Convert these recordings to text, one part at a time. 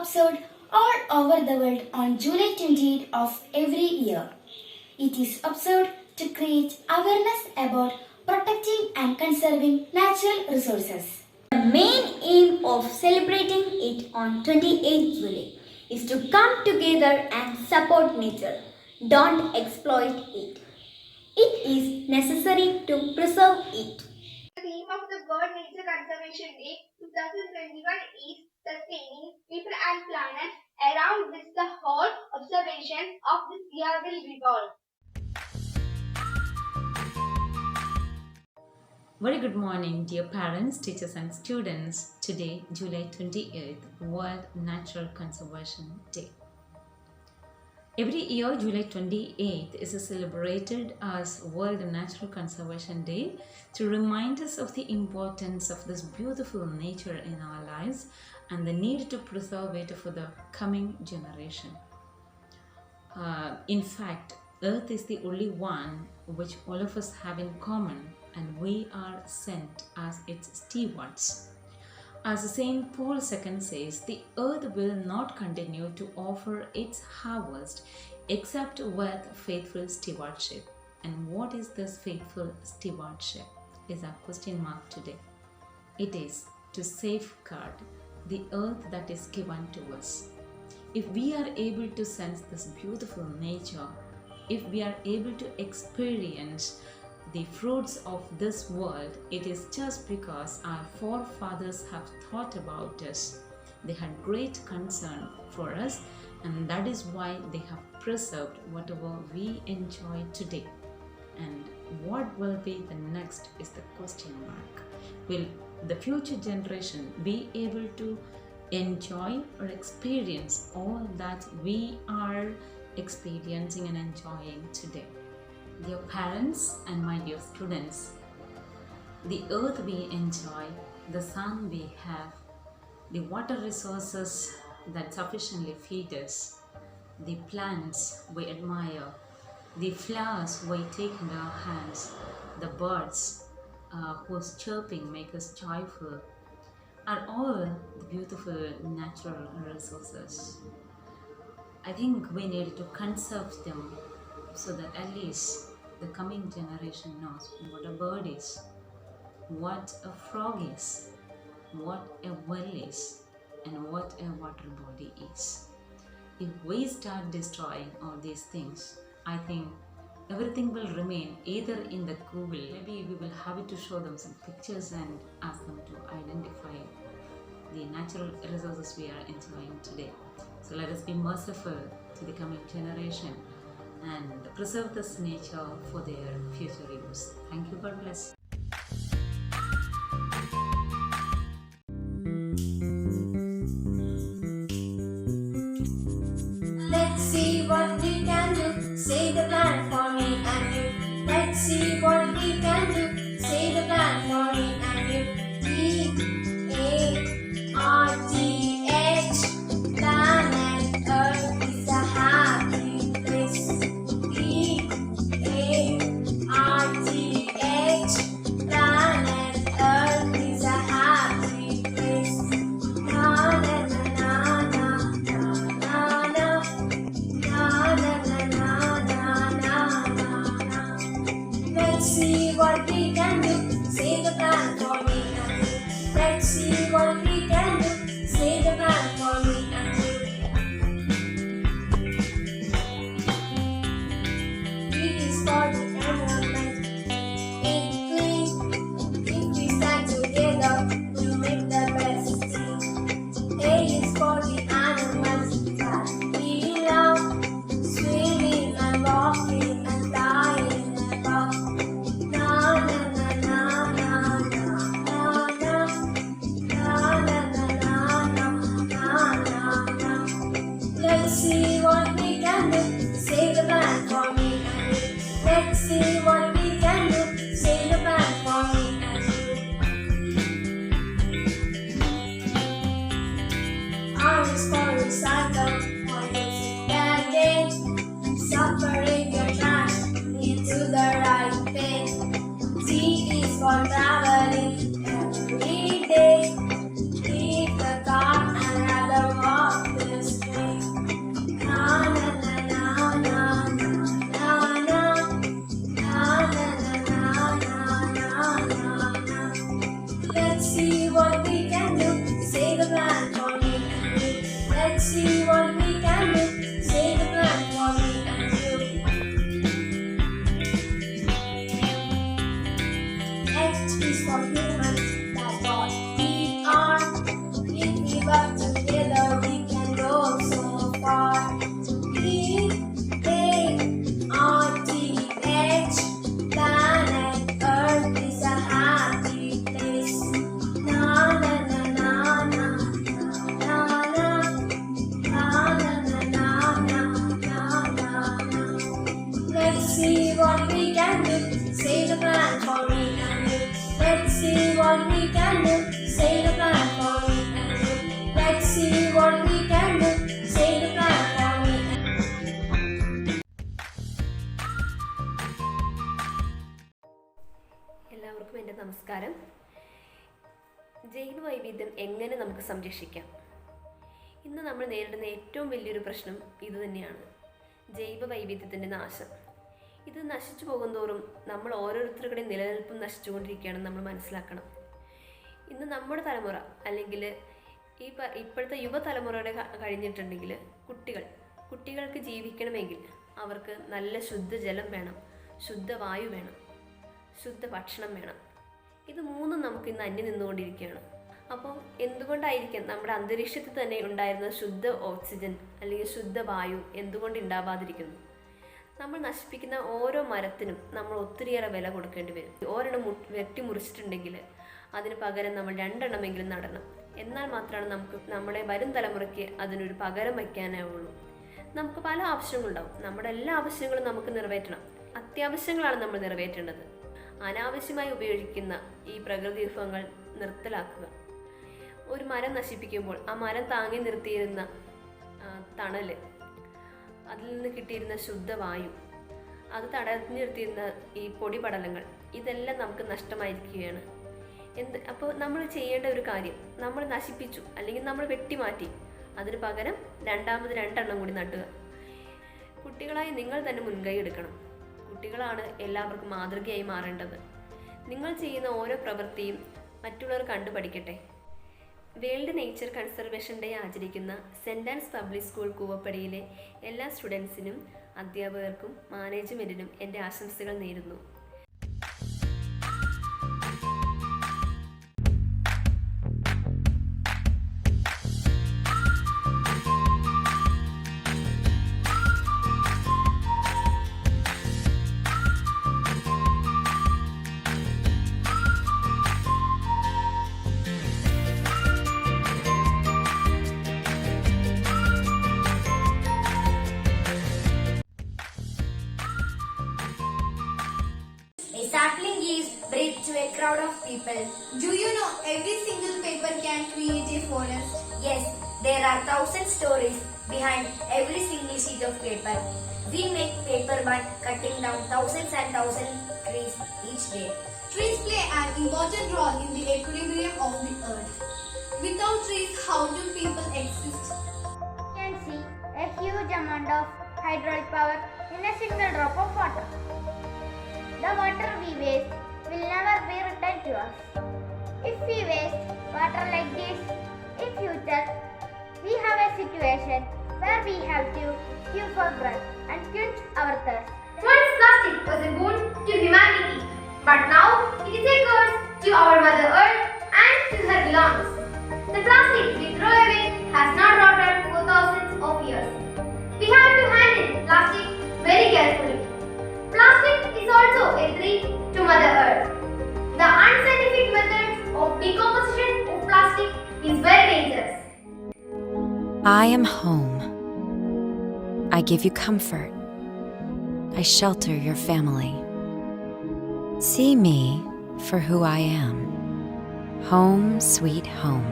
observed all over the world on July 28th of every year. It is observed to create awareness about protecting and conserving natural resources. The main aim of celebrating it on 28th July is to come together and support nature. Don't exploit it. It is necessary to preserve it. The theme of the World Nature Conservation Day 2021 is Sustaining People and Planet, around which the whole observation of this year will revolve. Very good morning, dear parents, teachers and students. Today, July 28th, World Natural Conservation Day. Every year, July 28th is celebrated as World Natural Conservation Day to remind us of the importance of this beautiful nature in our lives and the need to preserve it for the coming generation. In fact, Earth is the only one which all of us have in common, and we are sent as its stewards. As St. Paul II says, the earth will not continue to offer its harvest except with faithful stewardship. And what is this faithful stewardship is our question mark today. It is to safeguard the earth that is given to us. If we are able to sense this beautiful nature, if we are able to experience the fruits of this world, it is just because our forefathers have thought about us. They had great concern for us, and that is why they have preserved whatever we enjoy today. And what will be the next is the question mark. Will the future generation be able to enjoy or experience all that we are experiencing and enjoying today? Dear parents and my dear students, the earth we enjoy, the sun we have, the water resources that sufficiently feed us, the plants we admire, the flowers we take in our hands, the birds whose chirping make us joyful, are all the beautiful natural resources. I think we need to conserve them so that at least the coming generation knows what a bird is, what a frog is, what a well is, and what a water body is. If we start destroying all these things, I think everything will remain either in the Google. Maybe we will have to show them some pictures and ask them to identify the natural resources we are enjoying today. So let us be merciful to the coming generation and preserve this nature for their future use. Thank you. God bless. Let's see what we can do. Say the plan for me and you. Let's see what we can do. Say the plan for me and you. P-A-R-T-H. Planet Earth is a happy place. P-A-R-T-H. we can do. Say the plan for me and you. Let's see what we can do. Say the plan for me and you. Let's see what we can do. Say the plan for me and you. എല്ലാവർക്കും എൻ്റെ നമസ്കാരം. ജൈവ വൈവിധ്യം എങ്ങനെ നമുക്ക് സംരക്ഷിക്കാം? ഇന്ന് നമ്മൾ നേരിടുന്ന ഏറ്റവും വലിയൊരു പ്രശ്നം ഇതുതന്നെയാണ്, ജൈവ വൈവിധ്യത്തിൻ്റെ നാശം. ഇത് നശിച്ചു പോകുന്തോറും നമ്മൾ ഓരോരുത്തരുടെയും നിലനിൽപ്പും നശിച്ചുകൊണ്ടിരിക്കുകയാണെന്ന് നമ്മൾ മനസ്സിലാക്കണം. ഇന്ന് നമ്മുടെ തലമുറ അല്ലെങ്കിൽ ഇപ്പോഴത്തെ യുവതലമുറയുടെ കഴിഞ്ഞിട്ടുണ്ടെങ്കിൽ കുട്ടികൾക്ക് ജീവിക്കണമെങ്കിൽ അവർക്ക് നല്ല ശുദ്ധജലം വേണം, ശുദ്ധവായു വേണം, ശുദ്ധ ഭക്ഷണം വേണം. ഇത് മൂന്നും നമുക്ക് ഇന്ന് അന്യം നിന്നുകൊണ്ടിരിക്കുകയാണ്. അപ്പോൾ എന്തുകൊണ്ടായിരിക്കാം നമ്മുടെ അന്തരീക്ഷത്തിൽ തന്നെ ഉണ്ടായിരുന്ന ശുദ്ധ ഓക്സിജൻ അല്ലെങ്കിൽ ശുദ്ധവായു എന്തുകൊണ്ട് ഉണ്ടാവാതിരിക്കുന്നു? നമ്മൾ നശിപ്പിക്കുന്ന ഓരോ മരത്തിനും നമ്മൾ ഒത്തിരിയേറെ വില കൊടുക്കേണ്ടി വരും. ഒരെണ്ണം വെട്ടിമുറിച്ചിട്ടുണ്ടെങ്കിൽ അതിന് പകരം നമ്മൾ 2 എണ്ണമെങ്കിലും നടണം. എന്നാൽ മാത്രമാണ് നമ്മുടെ വരും തലമുറയ്ക്ക് അതിനൊരു പകരം വയ്ക്കാനാവുള്ളൂ. നമുക്ക് പല ആവശ്യങ്ങളുണ്ടാവും. നമ്മുടെ എല്ലാ ആവശ്യങ്ങളും നമുക്ക് നിറവേറ്റണം. അത്യാവശ്യങ്ങളാണ് നമ്മൾ നിറവേറ്റേണ്ടത്. അനാവശ്യമായി ഉപയോഗിക്കുന്ന ഈ പ്രകൃതി വിഭവങ്ങൾ നിർത്തലാക്കുക. ഒരു മരം നശിപ്പിക്കുമ്പോൾ ആ മരം താങ്ങി നിർത്തിയിരുന്ന തണൽ, അതിൽ നിന്ന് കിട്ടിയിരുന്ന ശുദ്ധവായു, അത് തടഞ്ഞു നിർത്തിയിരുന്ന ഈ പൊടിപടലങ്ങൾ, ഇതെല്ലാം നമുക്ക് നഷ്ടമായിരിക്കുകയാണ്. അപ്പോൾ നമ്മൾ ചെയ്യേണ്ട ഒരു കാര്യം, നമ്മൾ നശിപ്പിച്ചു അല്ലെങ്കിൽ നമ്മൾ വെട്ടിമാറ്റി, അതിന് പകരം രണ്ടാമത് 2 എണ്ണം കൂടി നട്ടുക. കുട്ടികളായി നിങ്ങൾ തന്നെ മുൻകൈ എടുക്കണം. കുട്ടികളാണ് എല്ലാവർക്കും മാതൃകയായി മാറേണ്ടത്. നിങ്ങൾ ചെയ്യുന്ന ഓരോ പ്രവൃത്തിയും മറ്റുള്ളവർ കണ്ടു പഠിക്കട്ടെ. വേൾഡ് നേച്ചർ കൺസർവേഷൻ ഡേ ആചരിക്കുന്ന സെൻറ് ആൻസ് പബ്ലിക് സ്കൂൾ കൂവപ്പടിയിലെ എല്ലാ സ്റ്റുഡൻസിനും, അധ്യാപകർക്കും മാനേജ്മെൻറ്റിനും എൻ്റെ ആശംസകൾ നേരുന്നു. A sapling gives breath to a crowd of people. Do you know every single paper can create a forest? Yes, there are 1,000 stories behind every single sheet of paper. We make paper by cutting down thousands and thousands trees each day. Trees play an important role in the equilibrium of the earth. Without trees, how do people exist? You can see a huge amount of hydraulic power in a single drop of water. The water we waste will never be returned to us. If we waste water like this, in future, we have a situation where we have to queue for breath and quench our thirst. Once plastic was a boon to humanity, but now it is a curse to our Mother Earth and to her belongs. The plastic we throw away has not rotted for thousands of years. We have to handle plastic very carefully. Plastic is also a threat to Mother Earth. The unscientific methods of decomposition of plastic is very dangerous. I am home. I give you comfort. I shelter your family. See me for who I am. Home, sweet home.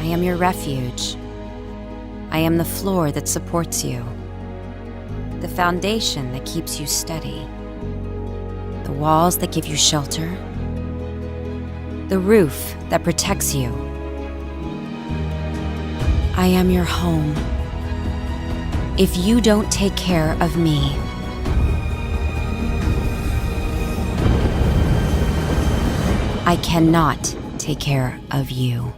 I am your refuge. I am the floor that supports you. The foundation that keeps you steady. The walls that give you shelter. The roof that protects you. I am your home. If you don't take care of me, I cannot take care of you.